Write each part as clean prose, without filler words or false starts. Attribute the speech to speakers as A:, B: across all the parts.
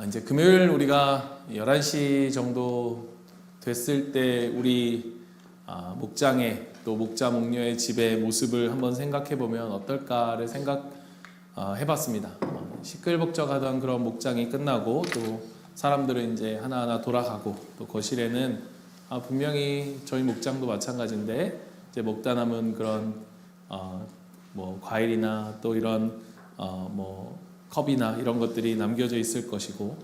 A: 이제 금요일 우리가 11시 정도 됐을 때 우리 목장의 또 목자 목녀의 집의 모습을 한번 생각해 보면 어떨까를 생각해 봤습니다. 시끌벅적하던 그런 목장이 끝나고 또 사람들은 이제 하나하나 돌아가고 또 거실에는 분명히 저희 목장도 마찬가지인데 이제 먹다 남은 그런 뭐 과일이나 또 이런 뭐 컵이나 이런 것들이 남겨져 있을 것이고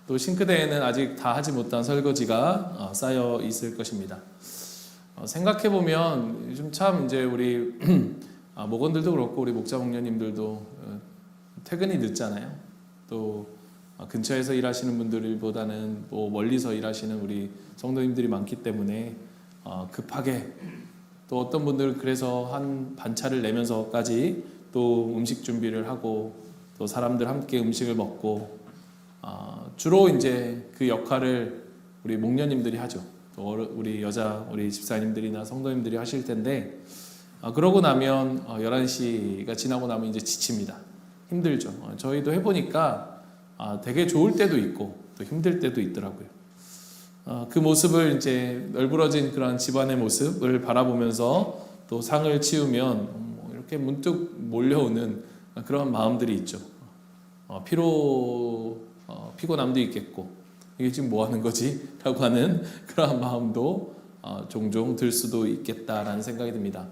A: 또 싱크대에는 아직 다 하지 못한 설거지가 쌓여 있을 것입니다. 생각해 보면 요즘 참 이제 우리 목원들도 그렇고 우리 목자 목녀님들도 퇴근이 늦잖아요. 또 근처에서 일하시는 분들보다는 뭐 멀리서 일하시는 우리 성도님들이 많기 때문에 급하게 또 어떤 분들은 그래서 한 반차를 내면서까지 또 음식 준비를 하고 또 사람들 함께 음식을 먹고 주로 이제 그 역할을 우리 목녀님들이 하죠. 또 우리 우리 집사님들이나 성도님들이 하실 텐데 그러고 나면 11시가 지나고 나면 이제 지칩니다. 힘들죠. 저희도 해보니까 되게 좋을 때도 있고 또 힘들 때도 있더라고요. 그 모습을 이제 널브러진 그런 집안의 모습을 바라보면서 또 상을 치우면 이렇게 문득 몰려오는 그런 마음들이 있죠. 피곤함도 있겠고 이게 지금 뭐 하는 거지? 라고 하는 그러한 마음도 종종 들 수도 있겠다라는 생각이 듭니다.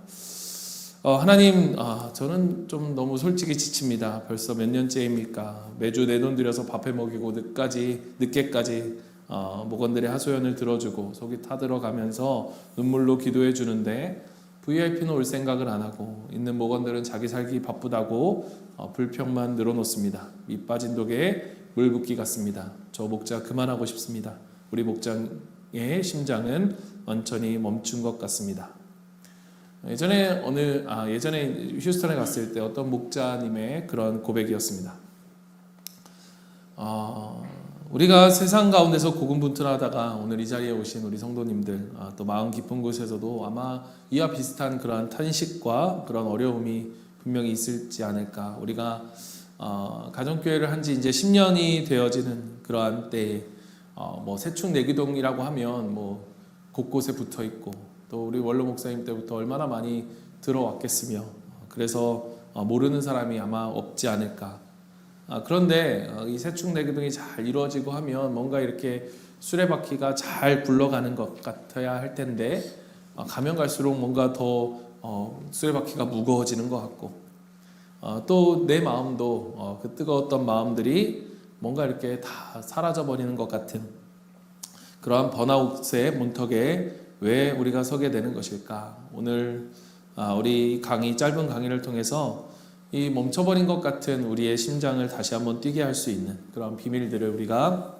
A: 하나님, 저는 좀 너무 솔직히 지칩니다. 벌써 몇 년째입니까? 매주 내 돈 들여서 밥해 먹이고 늦게까지 목원들의 하소연을 들어주고 속이 타들어가면서 눈물로 기도해 주는데 VIP는 올 생각을 안 하고 있는 목원들은 자기 살기 바쁘다고 불평만 늘어놓습니다. 밑 빠진 독에 물 붓기 같습니다. 저 목자 그만하고 싶습니다. 우리 목장의 심장은 완전히 멈춘 것 같습니다. 예전에 휴스턴에 갔을 때 어떤 목자님의 그런 고백이었습니다. 우리가 세상 가운데서 고군분투하다가 오늘 이 자리에 오신 우리 성도님들 또 마음 깊은 곳에서도 아마 이와 비슷한 그러한 탄식과 그런 어려움이 분명히 있을지 않을까. 우리가 가정교회를 한 지 이제 10년이 되어지는 그러한 때에 뭐 세충내기동이라고 하면 뭐 곳곳에 붙어 있고 또 우리 원로 목사님 때부터 얼마나 많이 들어왔겠으며 그래서 모르는 사람이 아마 없지 않을까. 그런데 이 세충내기동이 잘 이루어지고 하면 뭔가 이렇게 수레바퀴가 잘 굴러가는 것 같아야 할 텐데 가면 갈수록 뭔가 더 수레바퀴가 무거워지는 것 같고 또 내 마음도 그 뜨거웠던 마음들이 뭔가 이렇게 다 사라져버리는 것 같은 그러한 번아웃의 문턱에 왜 우리가 서게 되는 것일까? 오늘 우리 짧은 강의를 통해서 이 멈춰버린 것 같은 우리의 심장을 다시 한번 뛰게 할 수 있는 그런 비밀들을 우리가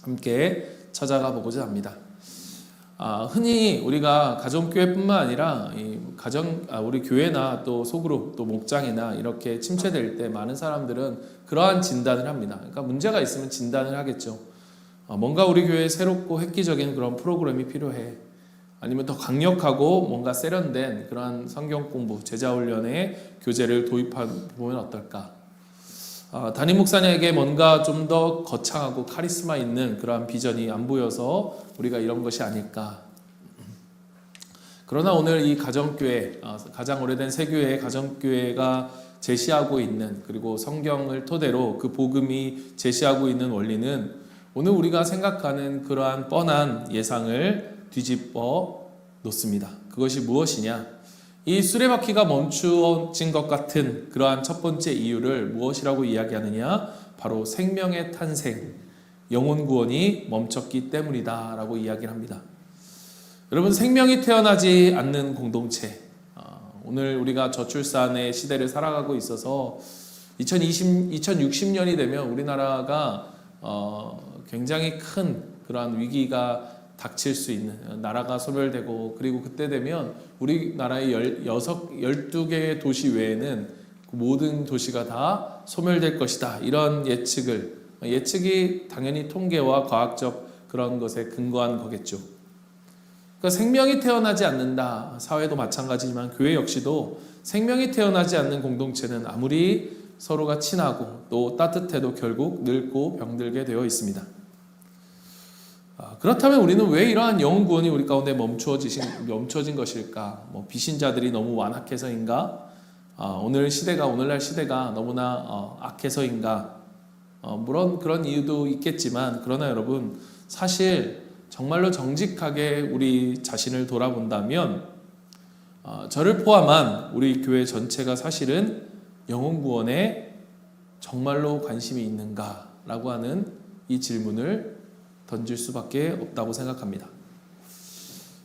A: 함께 찾아가 보고자 합니다. 흔히 우리가 가정교회뿐만 아니라 우리 교회나 또 소그룹 또 목장이나 이렇게 침체될 때 많은 사람들은 그러한 진단을 합니다. 그러니까 문제가 있으면 진단을 하겠죠. 뭔가 우리 교회에 새롭고 획기적인 그런 프로그램이 필요해. 아니면 더 강력하고 뭔가 세련된 그러한 성경 공부, 제자훈련의 교재를 도입해보면 어떨까? 담임 목사님에게 뭔가 좀 더 거창하고 카리스마 있는 그러한 비전이 안 보여서 우리가 이런 것이 아닐까? 그러나 오늘 이 가정교회, 가장 오래된 세교회의 가정교회가 제시하고 있는 그리고 성경을 토대로 그 복음이 제시하고 있는 원리는 오늘 우리가 생각하는 그러한 뻔한 예상을 뒤집어 놓습니다. 그것이 무엇이냐? 이 수레바퀴가 멈추어진 것 같은 그러한 첫 번째 이유를 무엇이라고 이야기하느냐? 바로 생명의 탄생, 영혼 구원이 멈췄기 때문이다 라고 이야기를 합니다. 여러분, 생명이 태어나지 않는 공동체, 오늘 우리가 저출산의 시대를 살아가고 있어서 2060년이 되면 우리나라가 굉장히 큰 그러한 위기가 닥칠 수 있는, 나라가 소멸되고 그리고 그때 되면 우리나라의 12개의 도시 외에는 모든 도시가 다 소멸될 것이다. 이런 예측이 당연히 통계와 과학적 그런 것에 근거한 거겠죠. 그러니까 생명이 태어나지 않는다. 사회도 마찬가지지만 교회 역시도 생명이 태어나지 않는 공동체는 아무리 서로가 친하고 또 따뜻해도 결국 늙고 병들게 되어 있습니다. 그렇다면 우리는 왜 이러한 영혼 구원이 우리 가운데 멈춰진 것일까? 비신자들이 너무 완악해서인가? 오늘날 시대가 너무나 악해서인가? 물론 그런 이유도 있겠지만, 그러나 여러분, 사실 정말로 정직하게 우리 자신을 돌아본다면 저를 포함한 우리 교회 전체가 사실은 영혼 구원에 정말로 관심이 있는가라고 하는 이 질문을 던질 수밖에 없다고 생각합니다.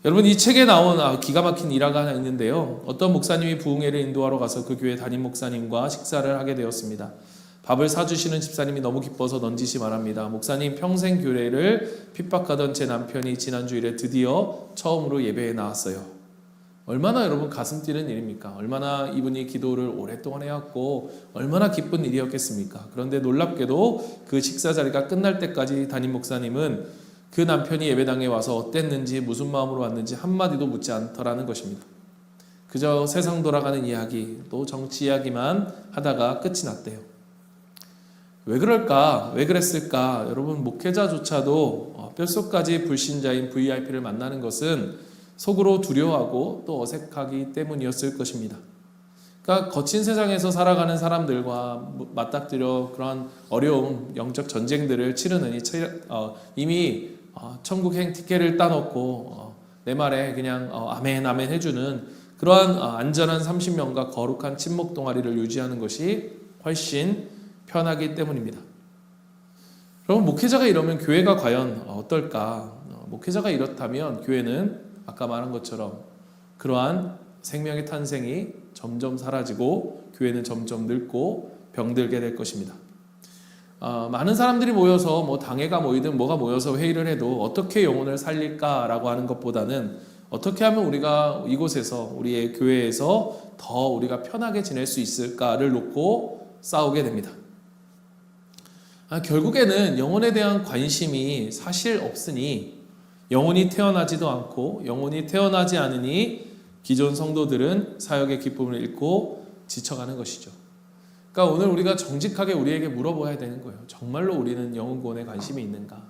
A: 여러분, 이 책에 나온 기가 막힌 일화가 하나 있는데요. 어떤 목사님이 부흥회를 인도하러 가서 그 교회 담임 목사님과 식사를 하게 되었습니다. 밥을 사주시는 집사님이 너무 기뻐서 넌지시 말합니다. 목사님, 평생 교회를 핍박하던 제 남편이 지난 주일에 드디어 처음으로 예배에 나왔어요. 얼마나 여러분 가슴 뛰는 일입니까? 얼마나 이분이 기도를 오랫동안 해왔고 얼마나 기쁜 일이었겠습니까? 그런데 놀랍게도 그 식사 자리가 끝날 때까지 담임 목사님은 그 남편이 예배당에 와서 어땠는지, 무슨 마음으로 왔는지 한마디도 묻지 않더라는 것입니다. 그저 세상 돌아가는 이야기, 또 정치 이야기만 하다가 끝이 났대요. 왜 그럴까? 왜 그랬을까? 여러분, 목회자조차도 뼛속까지 불신자인 VIP를 만나는 것은 속으로 두려워하고 또 어색하기 때문이었을 것입니다. 그러니까 거친 세상에서 살아가는 사람들과 맞닥뜨려 그런 어려움, 영적 전쟁들을 치르느니 이미 천국행 티켓을 따놓고 내 말에 그냥 아멘 아멘 해주는 그러한 안전한 30년과 거룩한 침묵 동아리를 유지하는 것이 훨씬 편하기 때문입니다. 여러분, 목회자가 이러면 교회가 과연 어떨까? 목회자가 이렇다면 교회는 아까 말한 것처럼 그러한 생명의 탄생이 점점 사라지고 교회는 점점 늙고 병들게 될 것입니다. 많은 사람들이 모여서 당회가 모이든 뭐가 모여서 회의를 해도 어떻게 영혼을 살릴까라고 하는 것보다는 어떻게 하면 우리가 이곳에서, 우리의 교회에서 더 우리가 편하게 지낼 수 있을까를 놓고 싸우게 됩니다. 결국에는 영혼에 대한 관심이 사실 없으니 영혼이 태어나지도 않고 영혼이 태어나지 않으니 기존 성도들은 사역의 기쁨을 잃고 지쳐가는 것이죠. 그러니까 오늘 우리가 정직하게 우리에게 물어봐야 되는 거예요. 정말로 우리는 영혼 구원에 관심이 있는가?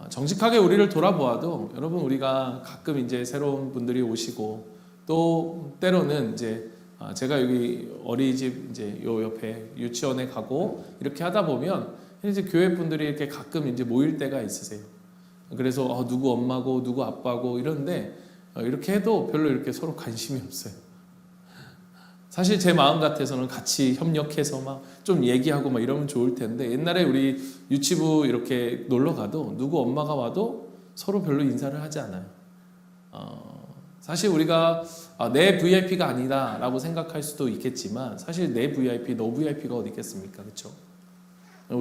A: 정직하게 우리를 돌아보아도 여러분, 우리가 가끔 이제 새로운 분들이 오시고 또 때로는 이제 제가 여기 어린이집 이제 요 옆에 유치원에 가고 이렇게 하다 보면 이제 교회 분들이 이렇게 가끔 이제 모일 때가 있으세요. 그래서 누구 엄마고 누구 아빠고 이런데 이렇게 해도 별로 이렇게 서로 관심이 없어요. 사실 제 마음 같아서는 같이 협력해서 막 좀 얘기하고 막 이러면 좋을 텐데, 옛날에 우리 유치부 이렇게 놀러 가도 누구 엄마가 와도 서로 별로 인사를 하지 않아요. 사실 우리가 내 VIP가 아니다라고 생각할 수도 있겠지만 사실 내 VIP, 너 VIP가 어디 있겠습니까? 그렇죠?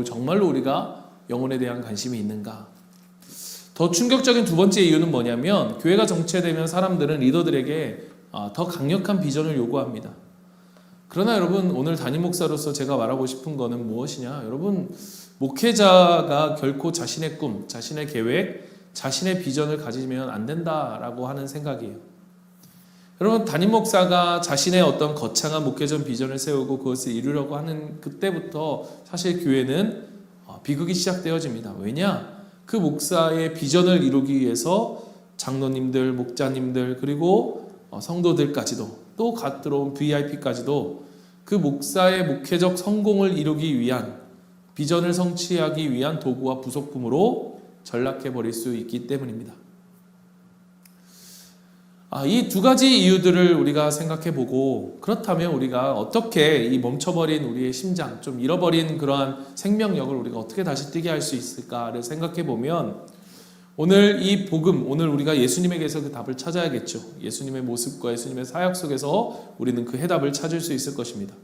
A: 정말로 우리가 영혼에 대한 관심이 있는가? 더 충격적인 두 번째 이유는 뭐냐면, 교회가 정체되면 사람들은 리더들에게 더 강력한 비전을 요구합니다. 그러나 여러분, 오늘 담임 목사로서 제가 말하고 싶은 거는 무엇이냐? 여러분, 목회자가 결코 자신의 꿈, 자신의 계획, 자신의 비전을 가지면 안 된다라고 하는 생각이에요. 여러분, 담임 목사가 자신의 어떤 거창한 목회전 비전을 세우고 그것을 이루려고 하는 그때부터 사실 교회는 비극이 시작되어집니다. 왜냐? 그 목사의 비전을 이루기 위해서 장로님들, 목자님들, 그리고 성도들까지도, 또 갓 들어온 VIP까지도 그 목사의 목회적 성공을 이루기 위한, 비전을 성취하기 위한 도구와 부속품으로 전락해버릴 수 있기 때문입니다. 이 두 가지 이유들을 우리가 생각해보고, 그렇다면 우리가 어떻게 이 멈춰버린 우리의 심장, 좀 잃어버린 그러한 생명력을 우리가 어떻게 다시 뛰게 할 수 있을까를 생각해보면, 오늘 이 복음, 오늘 우리가 예수님에게서 그 답을 찾아야겠죠. 예수님의 모습과 예수님의 사역 속에서 우리는 그 해답을 찾을 수 있을 것입니다.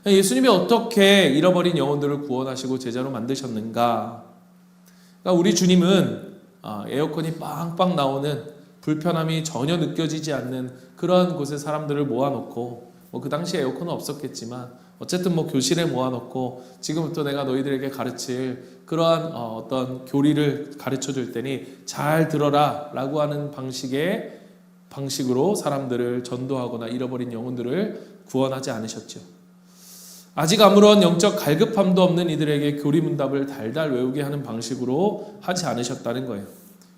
A: 예수님이 어떻게 잃어버린 영혼들을 구원하시고 제자로 만드셨는가? 그러니까 우리 주님은 에어컨이 빵빵 나오는, 불편함이 전혀 느껴지지 않는 그러한 곳에 사람들을 모아놓고, 그 당시에 에어컨은 없었겠지만 어쨌든 교실에 모아놓고, 지금부터 내가 너희들에게 가르칠 그러한 어떤 교리를 가르쳐 줄 테니 잘 들어라 라고 하는 방식으로 사람들을 전도하거나 잃어버린 영혼들을 구원하지 않으셨죠. 아직 아무런 영적 갈급함도 없는 이들에게 교리문답을 달달 외우게 하는 방식으로 하지 않으셨다는 거예요.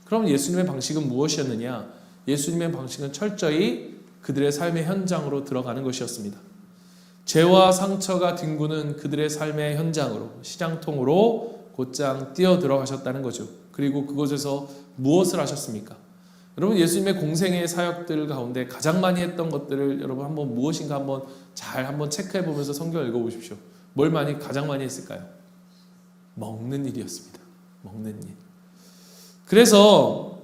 A: 그럼 예수님의 방식은 무엇이었느냐? 예수님의 방식은 철저히 그들의 삶의 현장으로 들어가는 것이었습니다. 죄와 상처가 뒹구는 그들의 삶의 현장으로, 시장통으로 곧장 뛰어 들어가셨다는 거죠. 그리고 그곳에서 무엇을 하셨습니까? 여러분, 예수님의 공생의 사역들 가운데 가장 많이 했던 것들을 여러분 한번 무엇인가 한번 잘 한번 체크해 보면서 성경을 읽어 보십시오. 뭘 가장 많이 했을까요? 먹는 일이었습니다. 먹는 일. 그래서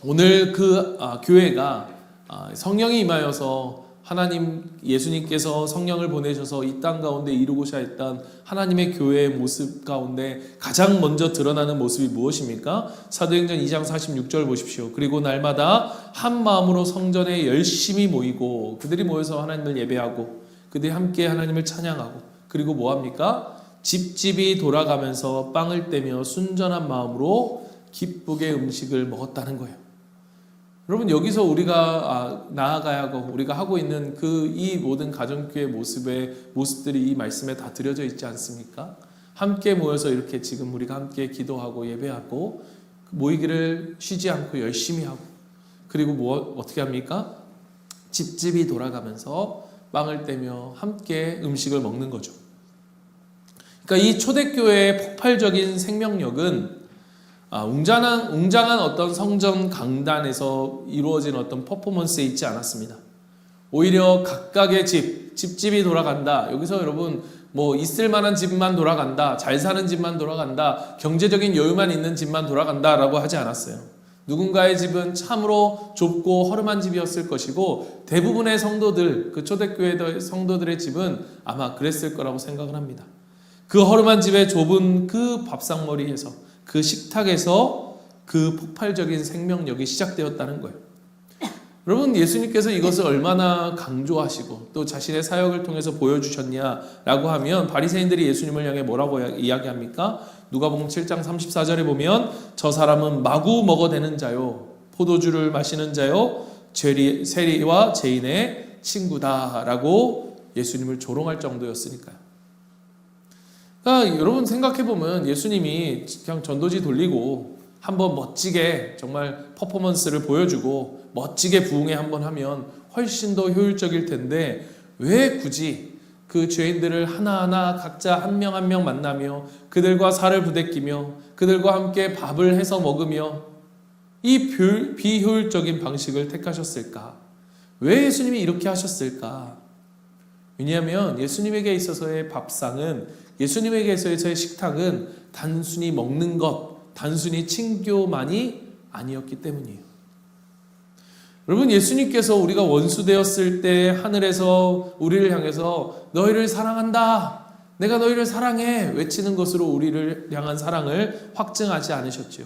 A: 오늘 교회가 성령이 임하여서 예수님께서 성령을 보내셔서 이 땅 가운데 이루고자 했던 하나님의 교회의 모습 가운데 가장 먼저 드러나는 모습이 무엇입니까? 사도행전 2장 46절 보십시오. 그리고 날마다 한 마음으로 성전에 열심히 모이고, 그들이 모여서 하나님을 예배하고, 그들이 함께 하나님을 찬양하고, 그리고 뭐합니까? 집집이 돌아가면서 빵을 떼며 순전한 마음으로 기쁘게 음식을 먹었다는 거예요. 여러분, 여기서 우리가 나아가야 하고 우리가 하고 있는 이 모든 가정교회 모습들이 이 말씀에 다 드려져 있지 않습니까? 함께 모여서 이렇게 지금 우리가 함께 기도하고 예배하고 모이기를 쉬지 않고 열심히 하고, 그리고 어떻게 합니까? 집집이 돌아가면서 빵을 떼며 함께 음식을 먹는 거죠. 그러니까 이 초대교회의 폭발적인 생명력은 웅장한 어떤 성전 강단에서 이루어진 어떤 퍼포먼스에 있지 않았습니다. 오히려 각각의 집집이 돌아간다. 여기서 여러분 있을 만한 집만 돌아간다. 잘 사는 집만 돌아간다. 경제적인 여유만 있는 집만 돌아간다라고 하지 않았어요. 누군가의 집은 참으로 좁고 허름한 집이었을 것이고, 대부분의 성도들, 그 초대교회 성도들의 집은 아마 그랬을 거라고 생각을 합니다. 그 허름한 집의 좁은 그 밥상머리에서, 그 식탁에서 그 폭발적인 생명력이 시작되었다는 거예요. 여러분, 예수님께서 이것을 얼마나 강조하시고 또 자신의 사역을 통해서 보여주셨냐라고 하면, 바리새인들이 예수님을 향해 뭐라고 이야기합니까? 누가복음 7장 34절에 보면 저 사람은 마구 먹어대는 자요, 포도주를 마시는 자요, 세리와 죄인의 친구다라고 예수님을 조롱할 정도였으니까요. 그러니까 여러분 생각해보면 예수님이 그냥 전도지 돌리고 한번 멋지게 정말 퍼포먼스를 보여주고 멋지게 부흥회 한번 하면 훨씬 더 효율적일 텐데, 왜 굳이 그 죄인들을 하나하나 각자 한 명 한 명 만나며 그들과 살을 부대끼며 그들과 함께 밥을 해서 먹으며 이 비효율적인 방식을 택하셨을까? 왜 예수님이 이렇게 하셨을까? 왜냐하면 예수님에게 있어서의 밥상은, 예수님에게 있어서의 식탁은 단순히 먹는 것, 단순히 친교만이 아니었기 때문이에요. 여러분, 예수님께서 우리가 원수되었을 때 하늘에서 우리를 향해서 너희를 사랑한다, 내가 너희를 사랑해 외치는 것으로 우리를 향한 사랑을 확증하지 않으셨지요.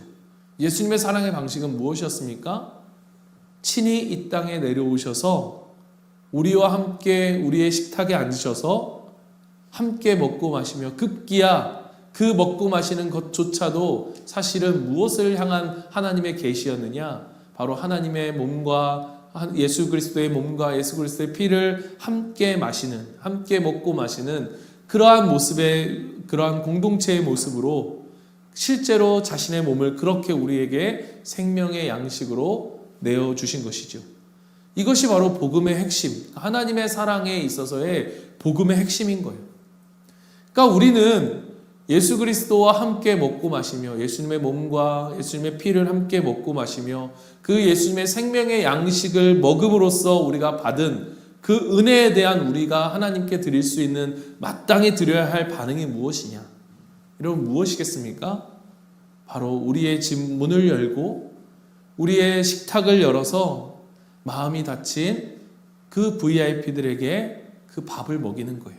A: 예수님의 사랑의 방식은 무엇이었습니까? 친히 이 땅에 내려오셔서 우리와 함께 우리의 식탁에 앉으셔서 함께 먹고 마시며, 급기야 그 먹고 마시는 것조차도 사실은 무엇을 향한 하나님의 계시였느냐? 바로 하나님의 몸과 예수 그리스도의 몸과 예수 그리스도의 피를 함께 마시는, 함께 먹고 마시는 그러한 모습의, 그러한 공동체의 모습으로 실제로 자신의 몸을 그렇게 우리에게 생명의 양식으로 내어주신 것이죠. 이것이 바로 복음의 핵심, 하나님의 사랑에 있어서의 복음의 핵심인 거예요. 그러니까 우리는 예수 그리스도와 함께 먹고 마시며, 예수님의 몸과 예수님의 피를 함께 먹고 마시며, 그 예수님의 생명의 양식을 먹음으로써 우리가 받은 그 은혜에 대한 우리가 하나님께 드릴 수 있는 마땅히 드려야 할 반응이 무엇이냐? 여러분, 무엇이겠습니까? 바로 우리의 집 문을 열고 우리의 식탁을 열어서 마음이 다친 그 VIP들에게 그 밥을 먹이는 거예요.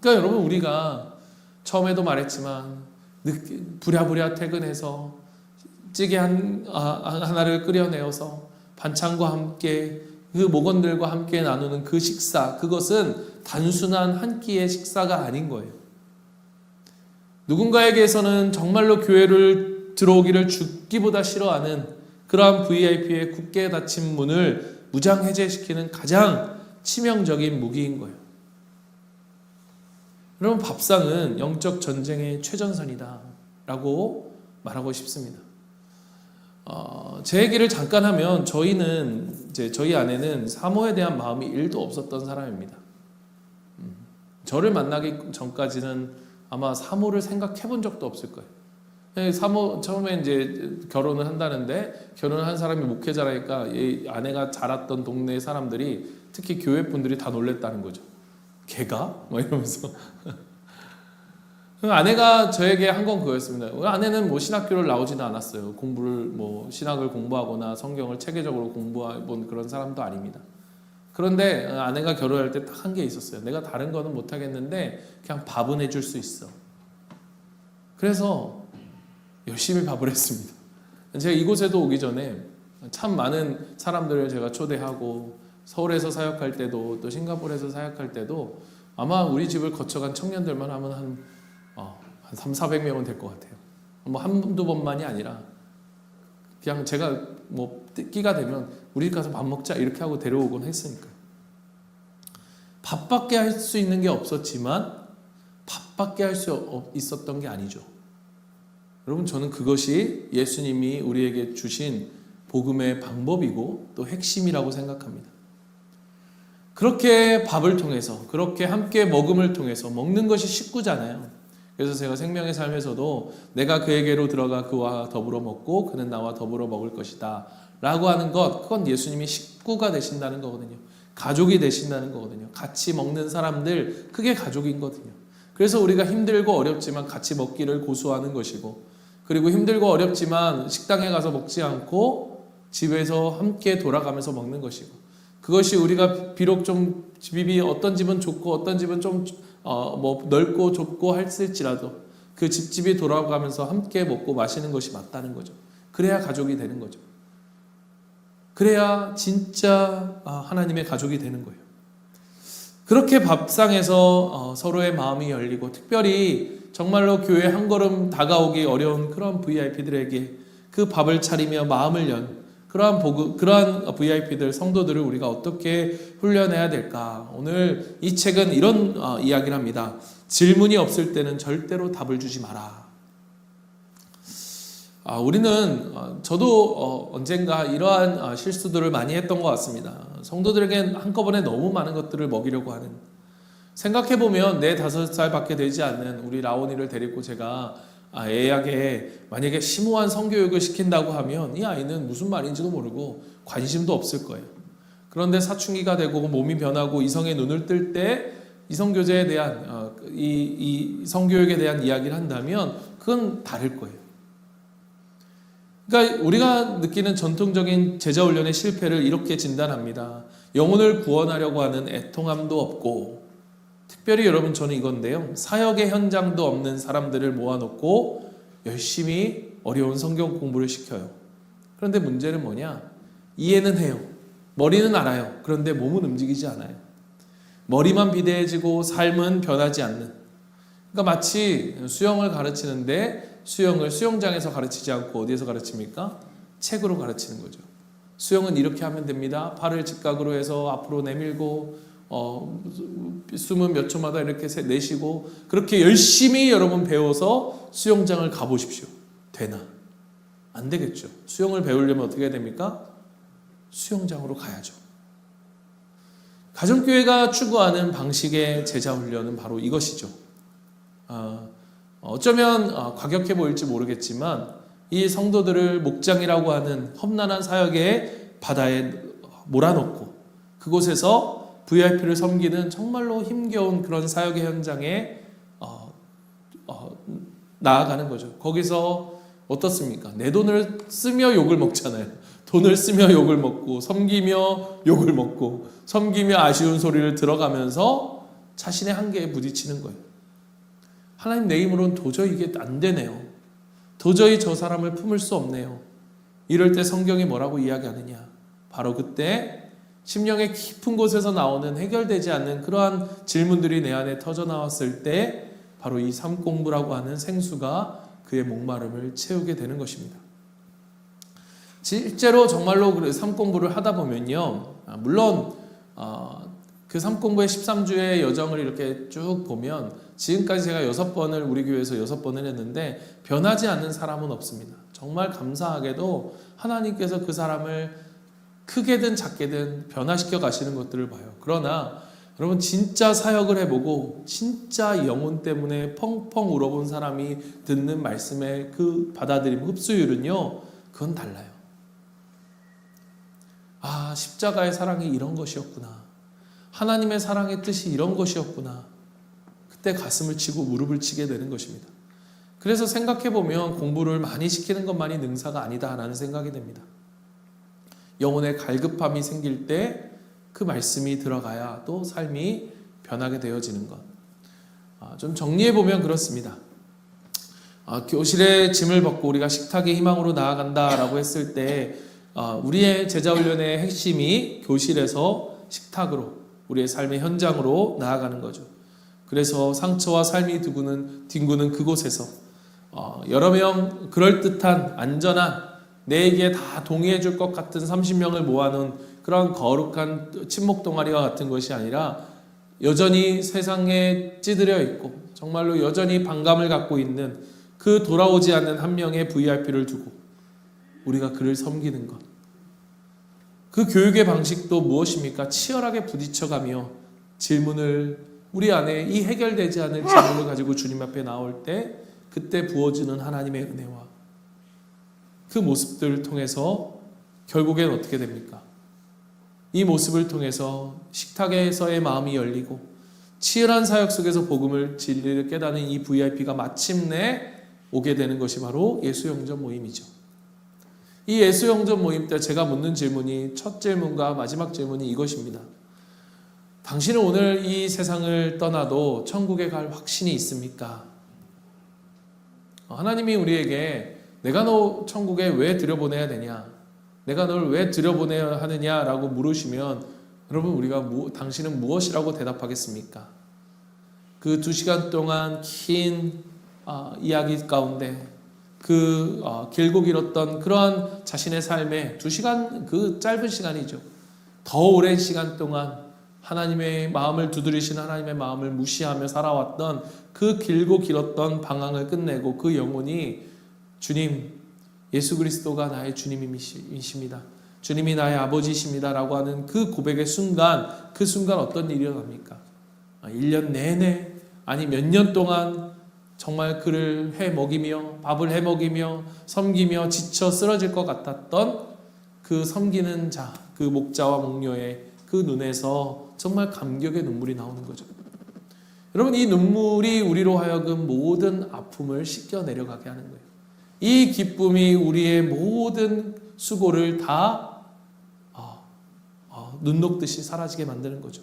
A: 그러니까 여러분, 우리가 처음에도 말했지만 부랴부랴 퇴근해서 찌개 하나를 끓여내어서 반찬과 함께 그 목원들과 함께 나누는 그 식사, 그것은 단순한 한 끼의 식사가 아닌 거예요. 누군가에게서는 정말로 교회를 들어오기를 죽기보다 싫어하는 그러한 VIP의 굳게 닫힌 문을 무장해제시키는 가장 치명적인 무기인 거예요. 여러분, 밥상은 영적 전쟁의 최전선이다 라고 말하고 싶습니다. 제 얘기를 잠깐 하면 저희 아내는 사모에 대한 마음이 1도 없었던 사람입니다. 저를 만나기 전까지는 아마 사모를 생각해 본 적도 없을 거예요. 사모 처음에 이제 결혼을 한다는데, 결혼을 한 사람이 목회자라니까 이 아내가 자랐던 동네 사람들이, 특히 교회 분들이 다 놀랬다는 거죠. 걔가? 막 이러면서. 아내가 저에게 한 건 그거였습니다. 우리 아내는 뭐 신학교를 나오지는 않았어요. 신학을 공부하거나 성경을 체계적으로 공부해본 그런 사람도 아닙니다. 그런데 아내가 결혼할 때 딱 한 게 있었어요. 내가 다른 거는 못하겠는데 그냥 밥은 해줄 수 있어. 그래서 열심히 밥을 했습니다. 제가 이곳에도 오기 전에 참 많은 사람들을 제가 초대하고, 서울에서 사역할 때도 또 싱가포르에서 사역할 때도 아마 우리 집을 거쳐간 청년들만 하면 한 300~400명은 될 것 같아요. 뭐 한두 번만이 아니라 그냥 제가 뭐 끼가 되면 우리 집 가서 밥 먹자 이렇게 하고 데려오곤 했으니까요. 밥밖에 할 수 있는 게 없었지만 밥밖에 할 수 있었던 게 아니죠. 여러분, 저는 그것이 예수님이 우리에게 주신 복음의 방법이고 또 핵심이라고 생각합니다. 그렇게 밥을 통해서, 그렇게 함께 먹음을 통해서, 먹는 것이 식구잖아요. 그래서 제가 생명의 삶에서도 내가 그에게로 들어가 그와 더불어 먹고 그는 나와 더불어 먹을 것이다 라고 하는 것, 그건 예수님이 식구가 되신다는 거거든요. 가족이 되신다는 거거든요. 같이 먹는 사람들, 그게 가족인 거거든요. 그래서 우리가 힘들고 어렵지만 같이 먹기를 고수하는 것이고, 그리고 힘들고 어렵지만 식당에 가서 먹지 않고 집에서 함께 돌아가면서 먹는 것이고, 그것이 우리가 비록 좀 집이 어떤 집은 좁고 어떤 집은 좀 넓고 좁고 했을지라도 그 집집이 돌아가면서 함께 먹고 마시는 것이 맞다는 거죠. 그래야 가족이 되는 거죠. 그래야 진짜 하나님의 가족이 되는 거예요. 그렇게 밥상에서 서로의 마음이 열리고, 특별히 정말로 교회 한 걸음 다가오기 어려운 그런 VIP들에게 그 밥을 차리며 마음을 연 그러한 VIP들, 성도들을 우리가 어떻게 훈련해야 될까? 오늘 이 책은 이런 이야기를 합니다. 질문이 없을 때는 절대로 답을 주지 마라. 저도 언젠가 이러한 실수들을 많이 했던 것 같습니다. 성도들에게 한꺼번에 너무 많은 것들을 먹이려고 하는, 생각해보면 내 5살밖에 되지 않는 우리 라온이를 데리고 제가 애에게 만약에 심오한 성교육을 시킨다고 하면 이 아이는 무슨 말인지도 모르고 관심도 없을 거예요. 그런데 사춘기가 되고 몸이 변하고 이성의 눈을 뜰 때 이성교제에 대한 이 성교육에 대한 이야기를 한다면 그건 다를 거예요. 그러니까 우리가 느끼는 전통적인 제자훈련의 실패를 이렇게 진단합니다. 영혼을 구원하려고 하는 애통함도 없고, 특별히 여러분, 저는 이건데요, 사역의 현장도 없는 사람들을 모아놓고 열심히 어려운 성경 공부를 시켜요. 그런데 문제는 뭐냐? 이해는 해요. 머리는 알아요. 그런데 몸은 움직이지 않아요. 머리만 비대해지고 삶은 변하지 않는. 그러니까 마치 수영을 가르치는데 수영을 수영장에서 가르치지 않고 어디에서 가르칩니까? 책으로 가르치는 거죠. 수영은 이렇게 하면 됩니다. 팔을 직각으로 해서 앞으로 내밀고 숨은 몇 초마다 이렇게 내쉬고, 그렇게 열심히 여러분 배워서 수영장을 가보십시오. 되나? 안 되겠죠. 수영을 배우려면 어떻게 해야 됩니까? 수영장으로 가야죠. 가정교회가 추구하는 방식의 제자훈련은 바로 이것이죠. 어쩌면 과격해 보일지 모르겠지만 이 성도들을 목장이라고 하는 험난한 사역의 바다에 몰아넣고 그곳에서 VIP를 섬기는 정말로 힘겨운 그런 사역의 현장에 나아가는 거죠. 거기서 어떻습니까? 내 돈을 쓰며 욕을 먹잖아요. 돈을 쓰며 욕을 먹고 섬기며 욕을 먹고 섬기며 아쉬운 소리를 들어가면서 자신의 한계에 부딪히는 거예요. 하나님, 내 힘으로는 도저히 이게 안 되네요. 도저히 저 사람을 품을 수 없네요. 이럴 때 성경이 뭐라고 이야기하느냐? 바로 그때 심령의 깊은 곳에서 나오는 해결되지 않는 그러한 질문들이 내 안에 터져 나왔을 때 바로 이 삶 공부라고 하는 생수가 그의 목마름을 채우게 되는 것입니다. 실제로 정말로 삶 공부를 하다 보면요, 물론 그 삶 공부의 13주의 여정을 이렇게 쭉 보면 지금까지 제가 6번을 우리 교회에서 6번을 했는데 변하지 않는 사람은 없습니다. 정말 감사하게도 하나님께서 그 사람을 크게든 작게든 변화시켜 가시는 것들을 봐요. 그러나 여러분 진짜 사역을 해보고 진짜 영혼 때문에 펑펑 울어본 사람이 듣는 말씀의 그 받아들임 흡수율은요, 그건 달라요. 아, 십자가의 사랑이 이런 것이었구나. 하나님의 사랑의 뜻이 이런 것이었구나. 그때 가슴을 치고 무릎을 치게 되는 것입니다. 그래서 생각해보면 공부를 많이 시키는 것만이 능사가 아니다라는 생각이 듭니다. 영혼의 갈급함이 생길 때 그 말씀이 들어가야 또 삶이 변하게 되어지는 것. 좀 정리해보면 그렇습니다. 교실에 짐을 벗고 우리가 식탁의 희망으로 나아간다라고 했을 때 우리의 제자훈련의 핵심이 교실에서 식탁으로 우리의 삶의 현장으로 나아가는 거죠. 그래서 상처와 삶이 뒹구는 그곳에서 여러 명 그럴듯한 안전한 내게 다 동의해 줄 것 같은 30명을 모아놓은 그런 거룩한 친목 동아리와 같은 것이 아니라 여전히 세상에 찌들여 있고 정말로 여전히 반감을 갖고 있는 그 돌아오지 않는 한 명의 VIP를 두고 우리가 그를 섬기는 것. 그 교육의 방식도 무엇입니까? 치열하게 부딪혀가며 질문을 우리 안에 이 해결되지 않을 질문을 가지고 주님 앞에 나올 때 그때 부어지는 하나님의 은혜와 그 모습들을 통해서 결국엔 어떻게 됩니까? 이 모습을 통해서 식탁에서의 마음이 열리고 치열한 사역 속에서 복음을 진리를 깨닫는 이 VIP가 마침내 오게 되는 것이 바로 예수영전 모임이죠. 이 예수영전 모임 때 제가 묻는 질문이 첫 질문과 마지막 질문이 이것입니다. 당신은 오늘 이 세상을 떠나도 천국에 갈 확신이 있습니까? 하나님이 우리에게 내가 너 천국에 왜 들여보내야 되냐? 내가 널 왜 들여보내야 하느냐라고 물으시면 여러분 우리가 당신은 무엇이라고 대답하겠습니까? 그 2시간 동안 긴 이야기 가운데 그 길고 길었던 그러한 자신의 삶에 2시간 그 짧은 시간이죠. 더 오랜 시간 동안 하나님의 마음을 두드리신 하나님의 마음을 무시하며 살아왔던 그 길고 길었던 방황을 끝내고 그 영혼이 주님 예수 그리스도가 나의 주님이십니다. 주님이 나의 아버지이십니다. 라고 하는 그 고백의 순간 그 순간 어떤 일이 일어납니까? 1년 내내 아니 몇 년 동안 정말 그를 해먹이며 밥을 해먹이며 섬기며 지쳐 쓰러질 것 같았던 그 섬기는 자, 그 목자와 목녀의 그 눈에서 정말 감격의 눈물이 나오는 거죠. 여러분 이 눈물이 우리로 하여금 모든 아픔을 씻겨 내려가게 하는 거예요. 이 기쁨이 우리의 모든 수고를 다 눈 녹듯이 사라지게 만드는 거죠.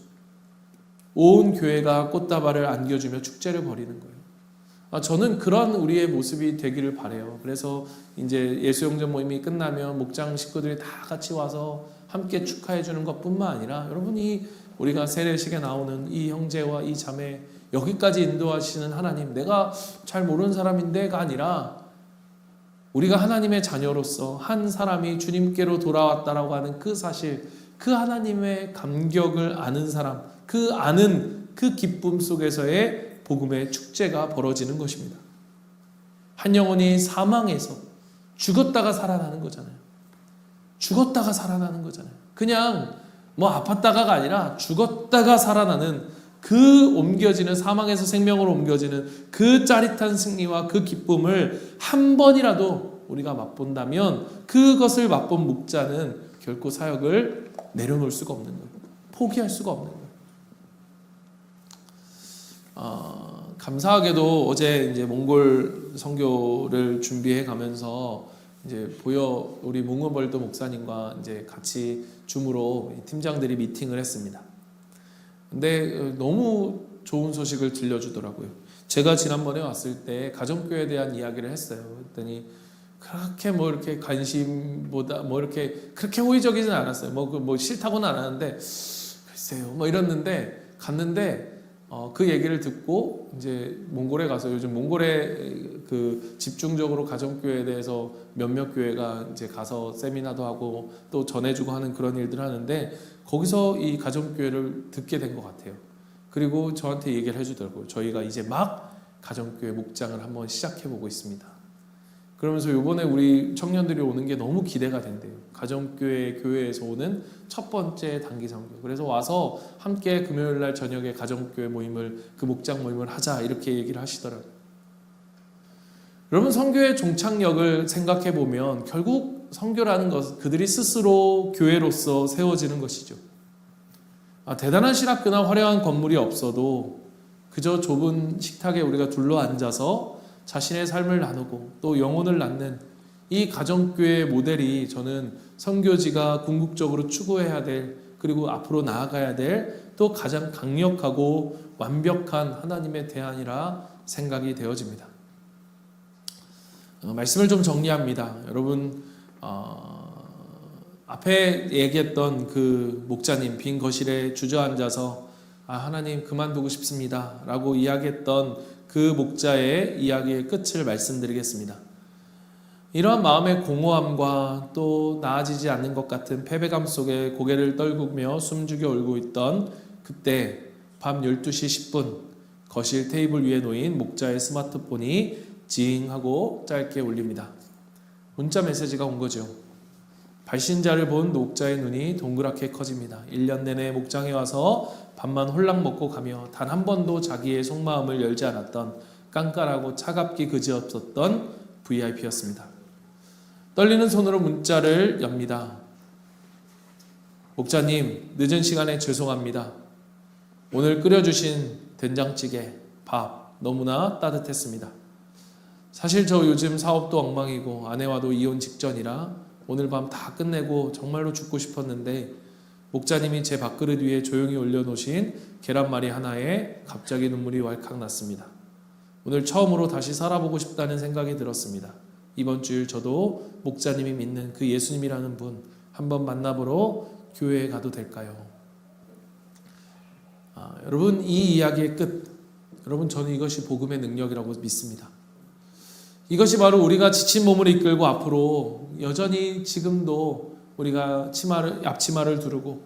A: 온 교회가 꽃다발을 안겨주며 축제를 벌이는 거예요. 저는 그런 우리의 모습이 되기를 바라요. 그래서 이제 예수영전 모임이 끝나면 목장 식구들이 다 같이 와서 함께 축하해 주는 것뿐만 아니라 여러분이 우리가 세례식에 나오는 이 형제와 이 자매 여기까지 인도하시는 하나님, 내가 잘 모르는 사람인데가 아니라 우리가 하나님의 자녀로서 한 사람이 주님께로 돌아왔다라고 하는 그 사실, 그 하나님의 감격을 아는 사람, 그 아는 그 기쁨 속에서의 복음의 축제가 벌어지는 것입니다. 한 영혼이 사망해서 죽었다가 살아나는 거잖아요. 죽었다가 살아나는 거잖아요. 그냥 뭐 아팠다가가 아니라 죽었다가 살아나는 그 옮겨지는 사망에서 생명으로 옮겨지는 그 짜릿한 승리와 그 기쁨을 한 번이라도 우리가 맛본다면 그것을 맛본 목자는 결코 사역을 내려놓을 수가 없는 거예요. 포기할 수가 없는 거예요. 감사하게도 어제 이제 몽골 선교를 준비해 가면서 이제 우리 뭉어벌도 목사님과 이제 같이 줌으로 팀장들이 미팅을 했습니다. 근데 너무 좋은 소식을 들려주더라고요. 제가 지난번에 왔을 때 가정교회에 대한 이야기를 했어요. 그랬더니 그렇게 뭐 이렇게 관심보다 뭐 이렇게 그렇게 호의적이진 않았어요. 뭐 싫다고는 안 하는데 글쎄요 뭐 이랬는데 갔는데 그 얘기를 듣고 이제 몽골에 가서 요즘 몽골에 그 집중적으로 가정교회에 대해서 몇몇 교회가 이제 가서 세미나도 하고 또 전해주고 하는 그런 일들을 하는데 거기서 이 가정교회를 듣게 된 것 같아요. 그리고 저한테 얘기를 해주더라고요. 저희가 이제 막 가정교회 목장을 한번 시작해보고 있습니다. 그러면서 이번에 우리 청년들이 오는 게 너무 기대가 된대요. 교회에서 오는 첫 번째 단기 선교. 그래서 와서 함께 금요일 날 저녁에 가정교회 모임을, 그 목장 모임을 하자, 이렇게 얘기를 하시더라고요. 여러분, 선교의 종착역을 생각해 보면 결국 선교라는 것은 그들이 스스로 교회로서 세워지는 것이죠. 대단한 신학교나 화려한 건물이 없어도 그저 좁은 식탁에 우리가 둘러앉아서 자신의 삶을 나누고 또 영혼을 낳는 이 가정교회 모델이 저는 선교지가 궁극적으로 추구해야 될, 그리고 앞으로 나아가야 될 또 가장 강력하고 완벽한 하나님의 대안이라 생각이 되어집니다. 말씀을 좀 정리합니다. 여러분, 앞에 얘기했던 그 목자님 빈 거실에 주저앉아서 하나님 그만두고 싶습니다 라고 이야기했던 그 목자의 이야기의 끝을 말씀드리겠습니다. 이러한 마음의 공허함과 또 나아지지 않는 것 같은 패배감 속에 고개를 떨구며 숨죽여 울고 있던 그때 밤 12시 10분 거실 테이블 위에 놓인 목자의 스마트폰이 징하고 짧게 울립니다. 문자 메시지가 온 거죠. 발신자를 본 목자의 눈이 동그랗게 커집니다. 1년 내내 목장에 와서 밥만 홀랑 먹고 가며 단 한 번도 자기의 속마음을 열지 않았던 깐깐하고 차갑기 그지없었던 VIP였습니다. 떨리는 손으로 문자를 엽니다. 목자님, 늦은 시간에 죄송합니다. 오늘 끓여주신 된장찌개, 밥 너무나 따뜻했습니다. 사실 저 요즘 사업도 엉망이고 아내와도 이혼 직전이라 오늘 밤 다 끝내고 정말로 죽고 싶었는데 목자님이 제 밥그릇 위에 조용히 올려놓으신 계란말이 하나에 갑자기 눈물이 왈칵 났습니다. 오늘 처음으로 다시 살아보고 싶다는 생각이 들었습니다. 이번 주일 저도 목자님이 믿는 그 예수님이라는 분 한번 만나보러 교회에 가도 될까요? 여러분, 이 이야기의 끝, 여러분, 저는 이것이 복음의 능력이라고 믿습니다. 이것이 바로 우리가 지친 몸을 이끌고 앞으로 여전히 지금도 우리가 앞치마를 두르고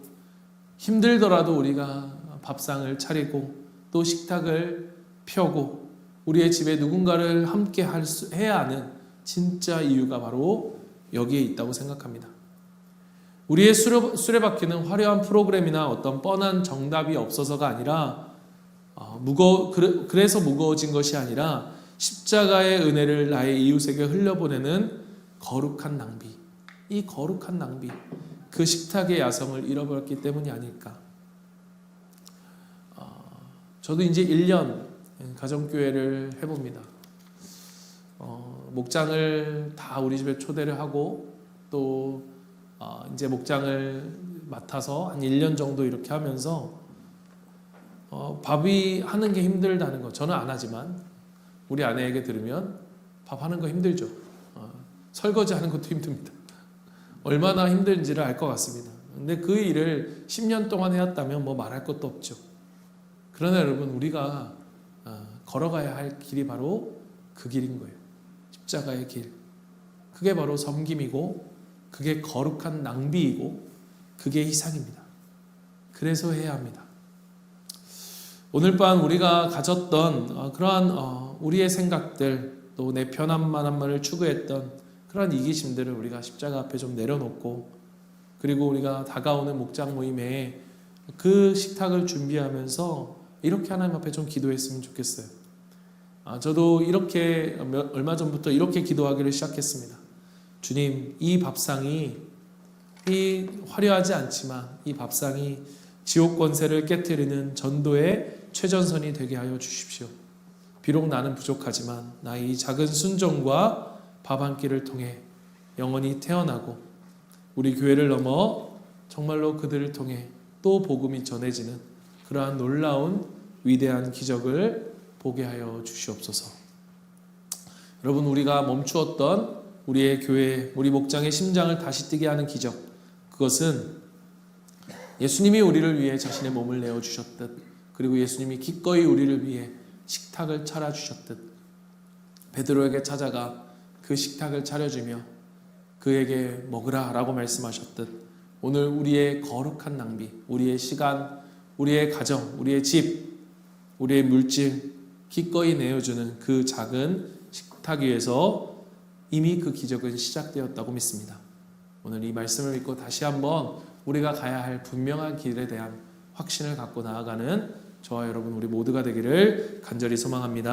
A: 힘들더라도 우리가 밥상을 차리고 또 식탁을 펴고 우리의 집에 누군가를 함께 해야 하는 진짜 이유가 바로 여기에 있다고 생각합니다. 우리의 수레바퀴는 화려한 프로그램이나 어떤 뻔한 정답이 없어서가 아니라 그래서 무거워진 것이 아니라 십자가의 은혜를 나의 이웃에게 흘려보내는 거룩한 낭비, 이 거룩한 낭비, 그 식탁의 야성을 잃어버렸기 때문이 아닐까. 저도 이제 1년 가정교회를 해봅니다. 목장을 다 우리 집에 초대를 하고 또 이제 목장을 맡아서 한 1년 정도 이렇게 하면서 밥이 하는 게 힘들다는 거 저는 안 하지만 우리 아내에게 들으면 밥 하는 거 힘들죠. 설거지 하는 것도 힘듭니다. 얼마나 힘든지를 알 것 같습니다. 근데 그 일을 10년 동안 해왔다면 뭐 말할 것도 없죠. 그러나 여러분, 우리가 걸어가야 할 길이 바로 그 길인 거예요. 십자가의 길. 그게 바로 섬김이고 그게 거룩한 낭비이고 그게 희생입니다. 그래서 해야 합니다. 오늘 밤 우리가 가졌던 그러한 우리의 생각들, 또 내 편함만을 추구했던 그러한 이기심들을 우리가 십자가 앞에 좀 내려놓고, 그리고 우리가 다가오는 목장 모임에 그 식탁을 준비하면서 이렇게 하나님 앞에 좀 기도했으면 좋겠어요. 저도 이렇게 얼마 전부터 이렇게 기도하기를 시작했습니다. 주님, 이 밥상이 화려하지 않지만 이 밥상이 지옥 권세를 깨트리는 전도의 최전선이 되게 하여 주십시오. 비록 나는 부족하지만 나의 이 작은 순종과 밥 한 끼를 통해 영원히 태어나고 우리 교회를 넘어 정말로 그들을 통해 또 복음이 전해지는 그러한 놀라운 위대한 기적을 보게 하여 주시옵소서. 여러분, 우리가 멈추었던 우리의 교회, 우리 목장의 심장을 다시 뛰게 하는 기적, 그것은 예수님이 우리를 위해 자신의 몸을 내어주셨듯, 그리고 예수님이 기꺼이 우리를 위해 식탁을 차려주셨듯, 베드로에게 찾아가 그 식탁을 차려주며 그에게 먹으라 라고 말씀하셨듯, 오늘 우리의 거룩한 낭비, 우리의 시간, 우리의 가정, 우리의 집, 우리의 물질 기꺼이 내어주는 그 작은 식탁 위에서 이미 그 기적은 시작되었다고 믿습니다. 오늘 이 말씀을 믿고 다시 한번 우리가 가야 할 분명한 길에 대한 확신을 갖고 나아가는 저와 여러분 우리 모두가 되기를 간절히 소망합니다.